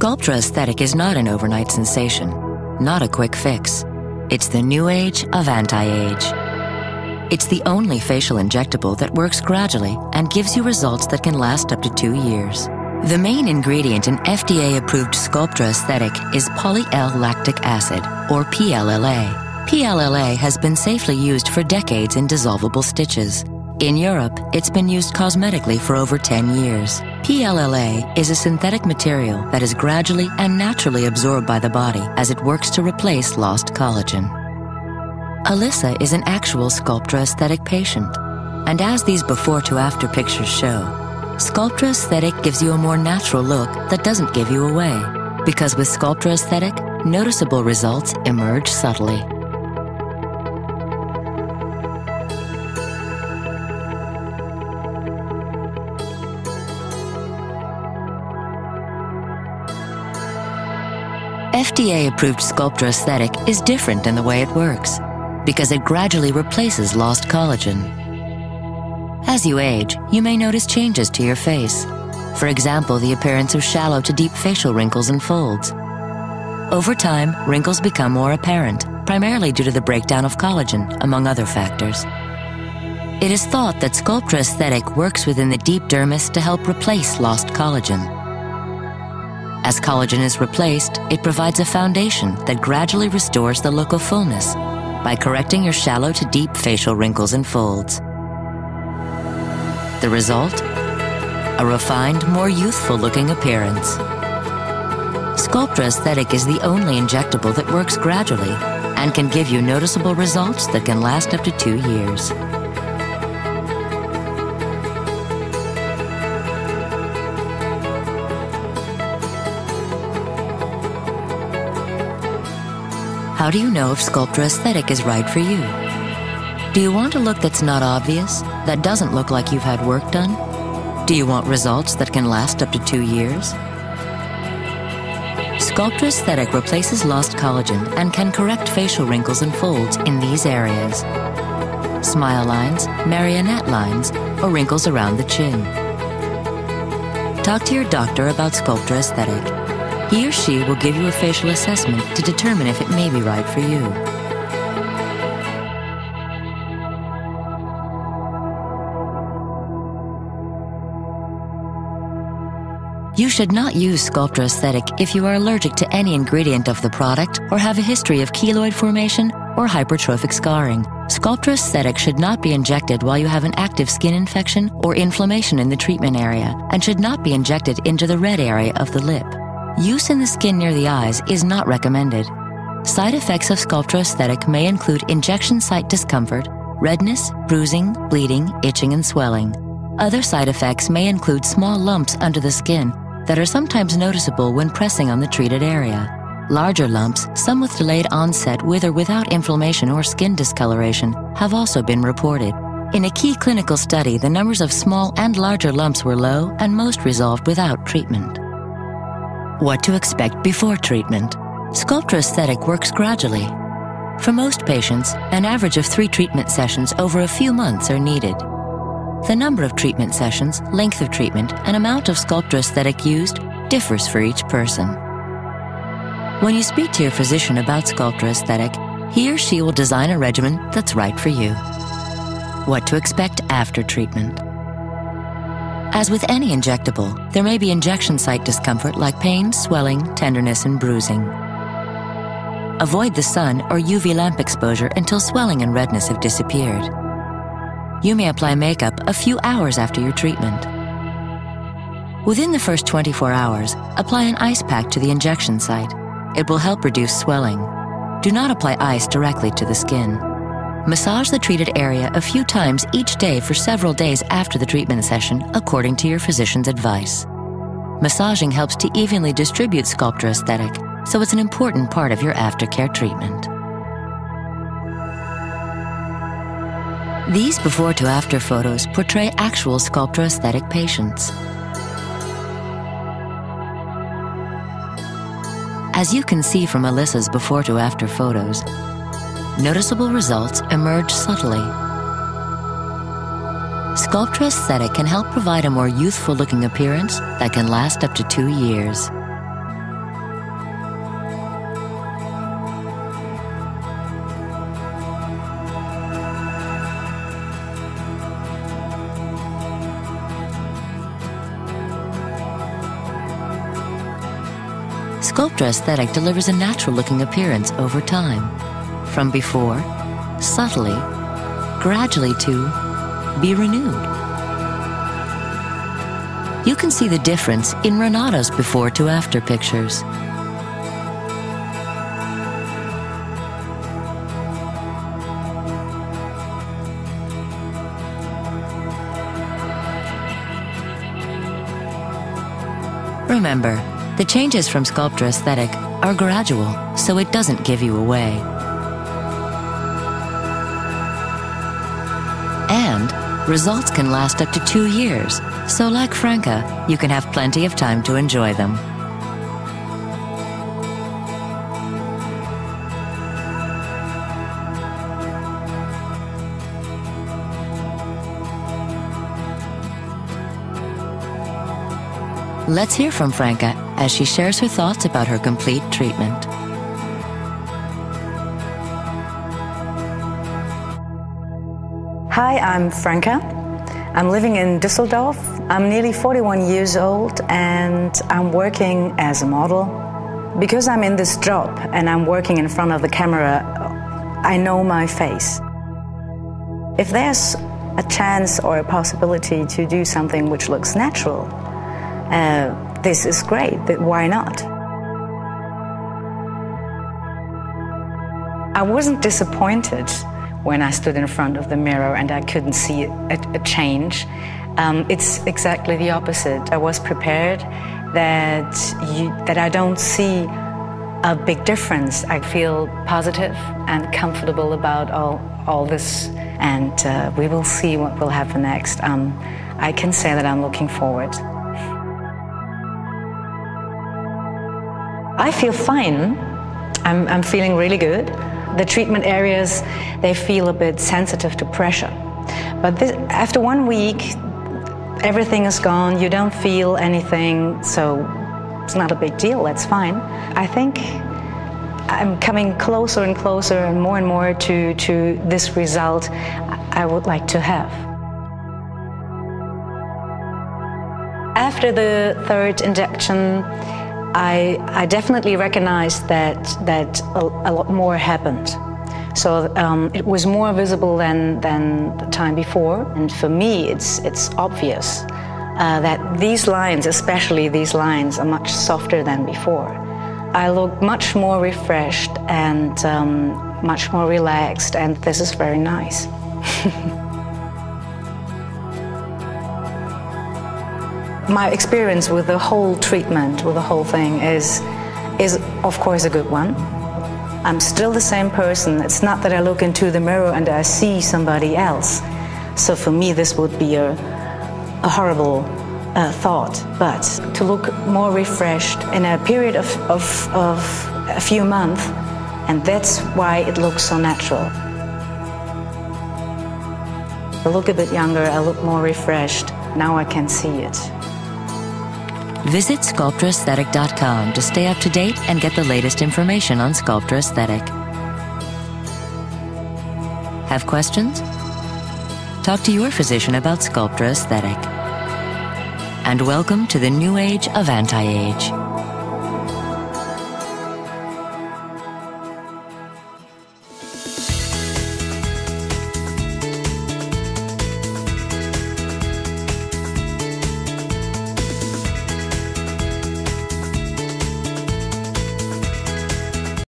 Sculptra aesthetic is not an overnight sensation, not a quick fix. It's the new age of anti-age. It's the only facial injectable that works gradually and gives you results that can last up to 2 years. The main ingredient in FDA-approved Sculptra aesthetic is poly-L-lactic acid, or PLLA. PLLA has been safely used for decades in dissolvable stitches. In Europe, it's been used cosmetically for over 10 years. PLLA is a synthetic material that is gradually and naturally absorbed by the body as it works to replace lost collagen. Alyssa is an actual Sculptra aesthetic patient, and as these before-to-after pictures show, Sculptra aesthetic gives you a more natural look that doesn't give you away, because with Sculptra aesthetic, noticeable results emerge subtly. FDA-approved Sculptra aesthetic is different in the way it works, because it gradually replaces lost collagen. As you age, you may notice changes to your face. For example, the appearance of shallow to deep facial wrinkles and folds. Over time, wrinkles become more apparent, primarily due to the breakdown of collagen, among other factors. It is thought that Sculptra aesthetic works within the deep dermis to help replace lost collagen. As collagen is replaced, it provides a foundation that gradually restores the look of fullness by correcting your shallow to deep facial wrinkles and folds. The result? A refined, more youthful-looking appearance. Sculptra aesthetic is the only injectable that works gradually and can give you noticeable results that can last up to 2 years. How do you know if Sculptra aesthetic is right for you? Do you want a look that's not obvious, that doesn't look like you've had work done? Do you want results that can last up to 2 years? Sculptra aesthetic replaces lost collagen and can correct facial wrinkles and folds in these areas: smile lines, marionette lines, or wrinkles around the chin. Talk to your doctor about Sculptra aesthetic. He or she will give you a facial assessment to determine if it may be right for you. You should not use Sculptra aesthetic if you are allergic to any ingredient of the product or have a history of keloid formation or hypertrophic scarring. Sculptra aesthetic should not be injected while you have an active skin infection or inflammation in the treatment area and should not be injected into the red area of the lip. Use in the skin near the eyes is not recommended. Side effects of Sculptra aesthetic may include injection site discomfort, redness, bruising, bleeding, itching, and swelling. Other side effects may include small lumps under the skin that are sometimes noticeable when pressing on the treated area. Larger lumps, some with delayed onset with or without inflammation or skin discoloration, have also been reported. In a key clinical study, the numbers of small and larger lumps were low and most resolved without treatment. What to expect before treatment? Sculptra aesthetic works gradually. For most patients, an average of 3 treatment sessions over a few months are needed. The number of treatment sessions, length of treatment, and amount of Sculptra aesthetic used differs for each person. When you speak to your physician about Sculptra aesthetic, he or she will design a regimen that's right for you. What to expect after treatment? As with any injectable, there may be injection site discomfort like pain, swelling, tenderness, and bruising. Avoid the sun or UV lamp exposure until swelling and redness have disappeared. You may apply makeup a few hours after your treatment. Within the first 24 hours, apply an ice pack to the injection site. It will help reduce swelling. Do not apply ice directly to the skin. Massage the treated area a few times each day for several days after the treatment session, according to your physician's advice. Massaging helps to evenly distribute Sculptra aesthetic, so it's an important part of your aftercare treatment. These before-to-after photos portray actual Sculptra aesthetic patients. As you can see from Alyssa's before-to-after photos, noticeable results emerge subtly. Sculptra aesthetic can help provide a more youthful-looking appearance that can last up to 2 years. Sculptra aesthetic delivers a natural-looking appearance over time. From before, subtly, gradually to be renewed. You can see the difference in Renato's before to after pictures. Remember, the changes from Sculptra aesthetic are gradual, so it doesn't give you away. And results can last up to 2 years, so like Franca, you can have plenty of time to enjoy them. Let's hear from Franca as she shares her thoughts about her complete treatment. Hi, I'm Franca. I'm living in Düsseldorf. I'm nearly 41 years old and I'm working as a model. Because I'm in this job and I'm working in front of the camera, I know my face. If there's a chance or a possibility to do something which looks natural, this is great. Why not? I wasn't disappointed when I stood in front of the mirror and I couldn't see a change. It's exactly the opposite. I was prepared that I don't see a big difference. I feel positive and comfortable about all this, and we will see what will happen next. I can say that I'm looking forward. I feel fine. I'm feeling really good. The treatment areas, they feel a bit sensitive to pressure. But after 1 week, everything is gone. You don't feel anything, so it's not a big deal. That's fine. I think I'm coming closer and closer and more to this result I would like to have. After the 3rd injection, I definitely recognized that a lot more happened. So it was more visible than the time before. And for me, it's obvious that these lines, especially these lines, are much softer than before. I look much more refreshed and much more relaxed, and this is very nice. My experience with the whole treatment, with the whole thing, is of course a good one. I'm still the same person. It's not that I look into the mirror and I see somebody else. So for me, this would be a horrible thought. But to look more refreshed in a period of a few months, and that's why it looks so natural. I look a bit younger, I look more refreshed. Now I can see it. Visit SculptraAesthetic.com to stay up to date and get the latest information on Sculptra Aesthetic. Have questions? Talk to your physician about Sculptra Aesthetic. And welcome to the new age of anti-age.